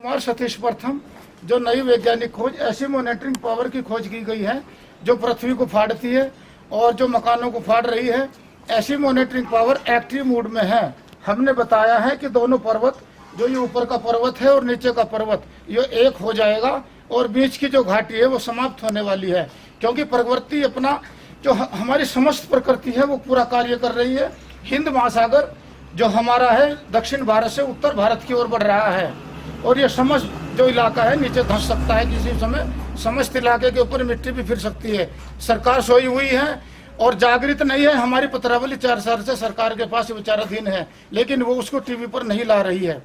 कुमार सतीश प्रथम जो नई वैज्ञानिक खोज ऐसी मॉनिटरिंग पावर की खोज की गई है जो पृथ्वी को फाड़ती है और जो मकानों को फाड़ रही है। ऐसी मॉनिटरिंग पावर एक्टिव मोड में है। हमने बताया है कि दोनों पर्वत, जो ये ऊपर का पर्वत है और नीचे का पर्वत, ये एक हो जाएगा और बीच की जो घाटी है वो समाप्त होने वाली है, क्योंकि प्रकृति अपना जो हमारी समस्त प्रकृति है वो पूरा कार्य कर रही है। हिंद महासागर जो हमारा है दक्षिण भारत से उत्तर भारत की ओर बढ़ रहा है और ये समस्त जो इलाका है नीचे धंस सकता है किसी समय। समस्त इलाके के ऊपर मिट्टी भी फिर सकती है। सरकार सोई हुई है और जागृत नहीं है। हमारी पत्रावली 4 साल से सरकार के पास विचाराधीन है, लेकिन वो उसको टीवी पर नहीं ला रही है।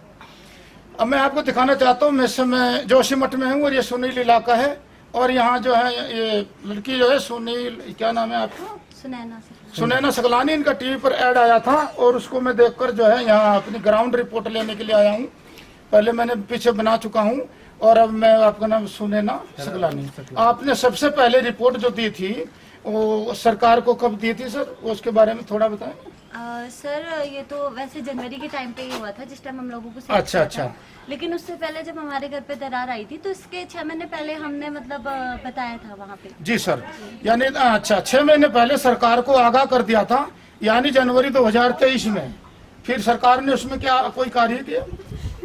अब मैं आपको दिखाना चाहता हूँ, मैं इस समय जोशीमठ में हूँ और ये सुनील इलाका है और यहाँ जो है ये लड़की जो है सुनील, क्या नाम है आपका? सुनैना सकलानी। इनका टीवी पर ऐड आया था और उसको मैं देखकर जो है यहाँ अपनी ग्राउंड रिपोर्ट लेने के लिए आया हूँ। पहले मैंने पीछे बना चुका हूँ और अब मैं, आपका नाम सुनैना सकलानी। आपने सबसे पहले रिपोर्ट जो दी थी वो सरकार को कब दी थी सर, उसके बारे में थोड़ा बताएं। सर ये तो वैसे जनवरी के टाइम पे ही हुआ था, जिस टाइम हम लोगों को अच्छा। लेकिन उससे पहले जब हमारे घर पे दरार आई थी तो इसके 6 महीने पहले हमने मतलब बताया था वहाँ पे। जी सर, यानी अच्छा 6 महीने पहले सरकार को आगाह कर दिया था, यानी जनवरी 2023 में। फिर सरकार ने उसमें क्या कोई कार्य किया?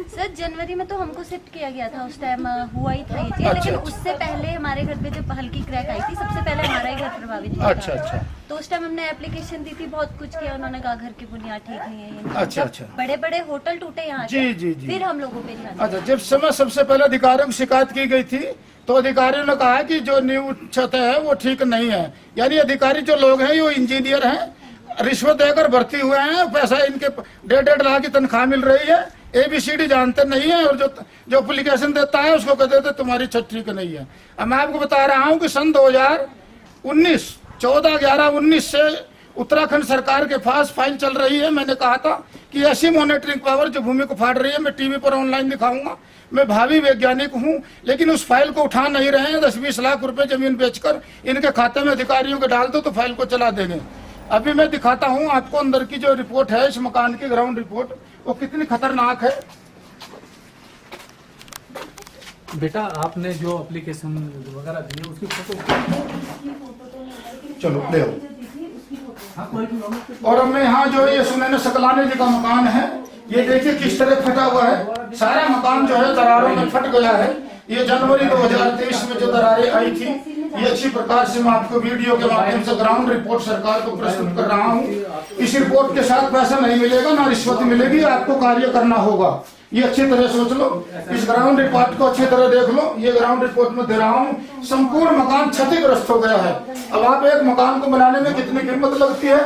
सर जनवरी में तो हमको शिफ्ट किया गया था, उस टाइम हुआ ही था ये चीज। लेकिन उससे पहले हमारे घर पे जब हल्की क्रैक आई थी, सबसे पहले हमारा ही घर प्रभावित हुआ था। अच्छा। तो उस टाइम हमने एप्लीकेशन दी थी, बहुत कुछ किया। उन्होंने कहा घर की बुनियाद ठीक नहीं है। अच्छा। बड़े बड़े होटल टूटे यहाँ। जी। फिर हम लोगों पे ध्यान। अच्छा, जब समय सबसे पहले अधिकारियों की शिकायत की गई थी तो अधिकारियों ने कहा कि जो न्यू छत है वो ठीक नहीं है। यानी अधिकारी जो लोग हैं वो इंजीनियर हैं, रिश्वत देकर भर्ती हुए हैं, पैसा इनके 1.5 लाख की तनख्वाह मिल रही है, ABCD जानते नहीं है और जो एप्लीकेशन देता है उसको कहते थे तुम्हारी छत ठीक नहीं है। अब मैं आपको बता रहा हूँ कि सन 2019 14/11/19 से उत्तराखंड सरकार के पास फाइल चल रही है। मैंने कहा था कि ऐसी मॉनिटरिंग पावर जो भूमि को फाड़ रही है, मैं टीवी पर ऑनलाइन दिखाऊंगा। मैं भावी वैज्ञानिक हूँ, लेकिन उस फाइल को उठा नहीं रहे हैं। 10-20 लाख रुपए जमीन बेचकर इनके खाते में अधिकारियों के डाल दो तो फाइल को चला देंगे। अभी मैं दिखाता हूँ आपको अंदर की जो रिपोर्ट है इस मकान की, ग्राउंड रिपोर्ट, वो कितनी खतरनाक है। बेटा आपने जो एप्लीकेशन वगैरह दी है उसकी फोटो चलो ले आओ। और अब मैं यहाँ जो ये सुनैना सकलानी जी का मकान है, ये देखिए किस तरह फटा हुआ है। सारा मकान जो है दरारों में फट गया है। ये जनवरी 2023 में जो दरारें आई थी, ये अच्छी प्रकार से मैं आपको वीडियो के माध्यम से ग्राउंड रिपोर्ट सरकार को प्रस्तुत कर रहा हूँ। इस रिपोर्ट के साथ पैसा नहीं मिलेगा, ना रिश्वत मिलेगी, आपको कार्य करना होगा। ये अच्छी तरह सोच लो, इस ग्राउंड रिपोर्ट को अच्छी तरह देख लो। ये ग्राउंड रिपोर्ट में दे रहा हूँ, संपूर्ण मकान क्षतिग्रस्त हो गया है। अब आप एक मकान को बनाने में कितनी कीमत लगती है,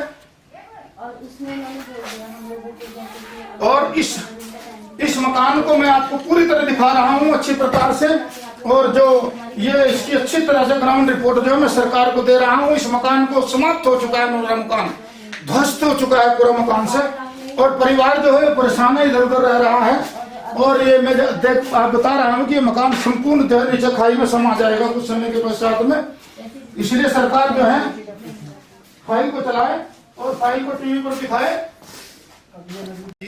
और इस मकान को मैं आपको पूरी तरह दिखा रहा हूँ अच्छी प्रकार से। और जो ये इसकी अच्छी तरह से ग्राउंड रिपोर्ट जो है मैं सरकार को दे रहा हूँ। इस मकान को समाप्त हो चुका है, मेरा मकान ध्वस्त हो चुका है पूरा मकान से, और परिवार जो है परेशान है, इधर उधर रह रहा है। और ये मैं आप बता रहा हूँ कि ये मकान संपूर्ण जो है नीचे खाई में समा जाएगा कुछ समय के पश्चात में। इसलिए सरकार जो है फाइल को चलाए और फाइल को टीवी पर दिखाए।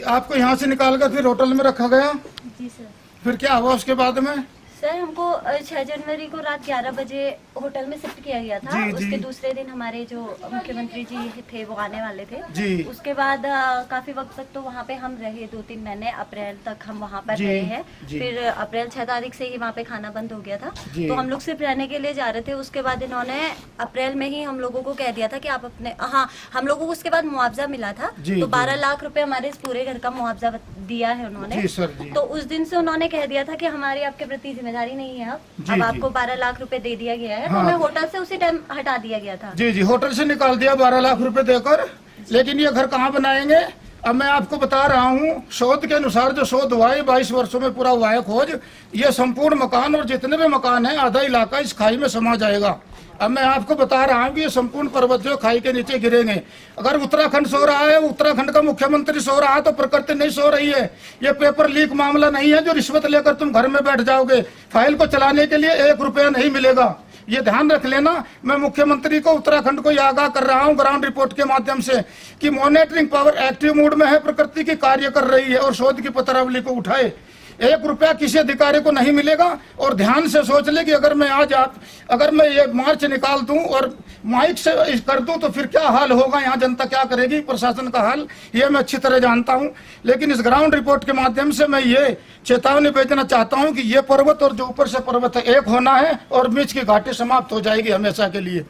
आपको यहाँ से निकाल कर फिर होटल में रखा गया। जी सर। फिर क्या हुआ उसके बाद में? सर हमको 6 जनवरी को रात 11 बजे होटल में शिफ्ट किया गया था। उसके दूसरे दिन हमारे जो मुख्यमंत्री जी थे वो आने वाले थे जी। उसके बाद काफी वक्त तक तो वहाँ पे हम रहे, 2-3 महीने, अप्रैल तक हम वहाँ पर रहे हैं। फिर अप्रैल 6 तारीख से ही वहाँ पे खाना बंद हो गया था, तो हम लोग सिर्फ रहने के लिए जा रहे थे। उसके बाद इन्होंने अप्रैल में ही हम लोगों को कह दिया था कि आप अपने, हाँ हम लोगों को उसके बाद मुआवजा मिला था, तो 12 लाख रुपए हमारे इस पूरे घर का मुआवजा दिया है उन्होंने। तो उस दिन से उन्होंने कह दिया था कि हमारी आपके प्रति जिम्मेदारी नहीं है। अब आपको 12 लाख रुपए दे दिया गया है। हमें होटल से उसी टाइम हटा दिया गया था। जी, होटल से निकाल दिया 12 लाख रुपए देकर। लेकिन ये घर कहाँ बनाएंगे? अब मैं आपको बता रहा हूँ, शोध के अनुसार जो शोध हुआ है 22 वर्षों में पूरा हुआ है खोज। ये संपूर्ण मकान और जितने भी मकान है, आधा इलाका इस खाई में समा जाएगा। अब मैं आपको बता रहा हूँ कि ये संपूर्ण पर्वत जो खाई के नीचे गिरेंगे। अगर उत्तराखंड सो रहा है, उत्तराखंड का मुख्यमंत्री सो रहा है, तो प्रकृति नहीं सो रही है। ये पेपर लीक मामला नहीं है जो रिश्वत लेकर तुम घर में बैठ जाओगे। फाइल को चलाने के लिए 1 रुपया नहीं मिलेगा, ये ध्यान रख लेना। मैं मुख्यमंत्री को, उत्तराखंड को आगाह कर रहा हूँ ग्राउंड रिपोर्ट के माध्यम से कि मॉनिटरिंग पावर एक्टिव मोड में है, प्रकृति की कार्य कर रही है और शोध की पत्रावली को उठाए। 1 रुपया किसी अधिकारी को नहीं मिलेगा। और ध्यान से सोच ले कि अगर मैं ये मार्च निकाल दूं और माइक से कर दूं तो फिर क्या हाल होगा, यहाँ जनता क्या करेगी, प्रशासन का हाल ये मैं अच्छी तरह जानता हूं। लेकिन इस ग्राउंड रिपोर्ट के माध्यम से मैं ये चेतावनी भेजना चाहता हूं कि ये पर्वत और जो ऊपर से पर्वत है एक होना है और बीच की घाटी समाप्त हो जाएगी हमेशा के लिए।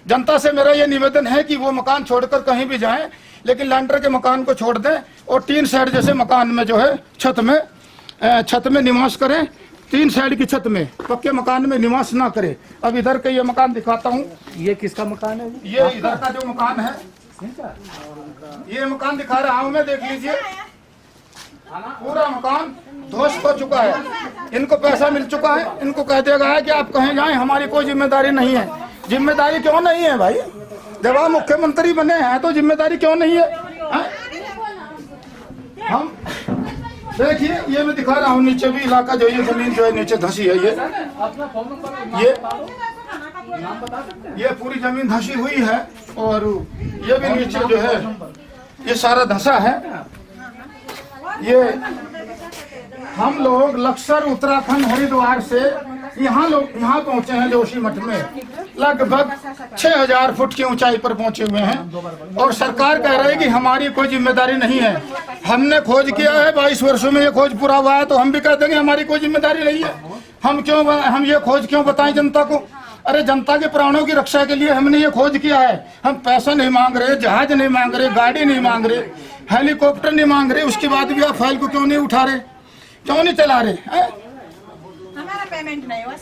जनता से मेरा ये निवेदन है कि वो मकान छोड़कर कहीं भी जाएं, लेकिन लैंडर के मकान को छोड़ दें और 3 साइड जैसे मकान में जो है छत में निवास करें। 3 साइड की छत में, पक्के मकान में निवास ना करें। अब इधर का ये मकान दिखाता हूँ। ये किसका मकान है? ये इधर का जो मकान है, ये मकान दिखा रहा हूँ मैं, देख लीजिए। पूरा मकान ध्वस्त हो चुका है। इनको पैसा मिल चुका है, इनको कह दिया गया है कि आप कहीं जाएं, हमारी कोई जिम्मेदारी नहीं है। जिम्मेदारी क्यों नहीं है भाई? जब आप मुख्यमंत्री बने हैं तो जिम्मेदारी क्यों नहीं है? हम देखिए, ये मैं दिखा रहा हूँ नीचे भी इलाका जो ये जमीन जो है नीचे धसी है। ये पूरी जमीन धसी हुई है और ये भी नीचे जो है ये सारा धसा है। ये हम लोग लक्सर उत्तराखंड हरिद्वार से यहाँ पहुँचे हैं जोशीमठ में। लगभग 6000 फुट की ऊंचाई पर पहुँचे हुए हैं और सरकार कह रही है कि हमारी कोई जिम्मेदारी नहीं है। हमने खोज किया है, 22 वर्षों में ये खोज पूरा हुआ है, तो हम भी कह देंगे हमारी कोई जिम्मेदारी नहीं है। हम ये खोज क्यों बताएं जनता को? अरे जनता के प्राणों की रक्षा के लिए हमने ये खोज किया है। हम पैसा नहीं मांग रहे, जहाज नहीं मांग रहे, गाड़ी नहीं मांग रहे, हेलीकॉप्टर नहीं मांग रहे। उसके बाद भी आप फाइल को क्यों नहीं उठा रहे, क्यों नहीं चला रहे? हमारा पेमेंट नहीं हुआ।